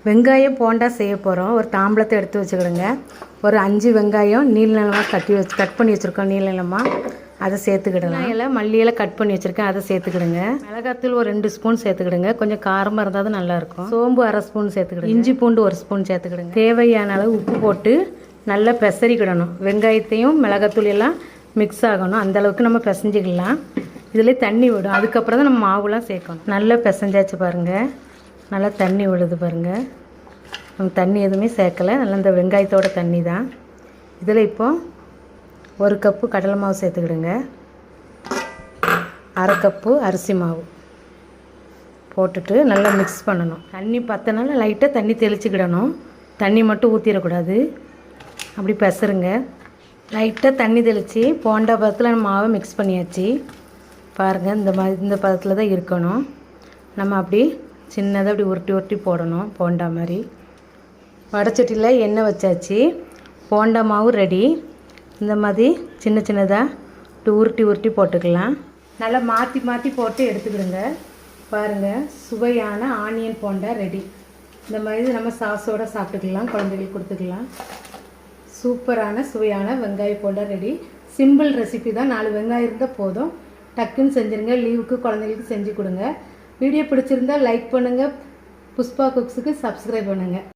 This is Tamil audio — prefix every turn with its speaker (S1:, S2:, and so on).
S1: வெங்காயம் போண்டா செய்ய போகிறோம். ஒரு தாம்பளத்தை எடுத்து வச்சுக்கிடுங்க. ஒரு 5 வெங்காயம் நீளமாக கட் பண்ணி வச்சுருக்கோம். நீளமாக அதை சேர்த்துக்கிடலாம். இலை மல்லியெல்லாம் கட் பண்ணி வச்சுருக்கேன், அதை சேர்த்துக்கிடுங்க. மிளகாத்தூள் ஒரு 2 ஸ்பூன் சேர்த்துக்கிடுங்க. கொஞ்சம் காரமாக இருந்தால் தான் நல்லாயிருக்கும். சோம்பு அரை ஸ்பூன் சேர்த்துக்கிடுங்க. இஞ்சி பூண்டு 1 ஸ்பூன் சேர்த்துக்கிடுங்க. தேவையான அளவு உப்பு போட்டு நல்லா பெசரிக்கிடணும். வெங்காயத்தையும் மிளகாத்தூள் எல்லாம் மிக்ஸ் ஆகணும். அந்தளவுக்கு நம்ம பிசைஞ்சிக்கலாம். இதில் தண்ணி விடும். அதுக்கப்புறம் தான் நம்ம மாவுலாம் சேர்க்கணும். நல்லா பிசைஞ்சாச்சு பாருங்கள். நல்லா தண்ணி விழுது பாருங்கள். நம்ம தண்ணி எதுவுமே சேர்க்கலை. நல்லா இந்த வெங்காயத்தோட தண்ணி தான். இதில் இப்போது 1 கப்பு கடலை மாவு சேர்த்துக்கிடுங்க. அரை கப்பு அரிசி மாவு போட்டுட்டு நல்லா மிக்ஸ் பண்ணணும். தண்ணி பத்தனால லைட்டாக தண்ணி தெளிச்சுக்கிடணும். தண்ணி மட்டும் ஊற்றிடக்கூடாது. அப்படி பெசருங்க. லைட்டாக தண்ணி தெளித்து போண்டா பதத்தில் நம்ம மாவை மிக்ஸ் பண்ணியாச்சு பாருங்கள். இந்த பதத்தில் தான் இருக்கணும். நம்ம அப்படி சின்னதாக அப்படி உருட்டி போடணும். போண்டா மாதிரி வடைச்சட்டியில் எண்ணெய் வச்சாச்சு. போண்டா மாவு ரெடி. இந்த மாதிரி சின்னதாக இப்படி உருட்டி போட்டுக்கலாம். நல்லா மாற்றி போட்டு எடுத்துக்கிடுங்க. பாருங்கள், சுவையான ஆனியன் போண்டா ரெடி. இந்த மாதிரி நம்ம சாஸோடு சாப்பிட்டுக்கலாம். குழந்தைகளுக்கு கொடுத்துக்கலாம். சூப்பரான சுவையான வெங்காய போண்டா ரெடி. சிம்பிள் ரெசிபி தான். 4 வெங்காயம் இருந்தால் போதும். டக்குன்னு செஞ்சுருங்க. லீவுக்கு குழந்தைகளுக்கு செஞ்சு கொடுங்க. வீடியோ பிடிச்சிருந்தால் லைக் பண்ணுங்கள். புஷ்பா குக்ஸுக்கு சப்ஸ்கிரைப் பண்ணுங்கள்.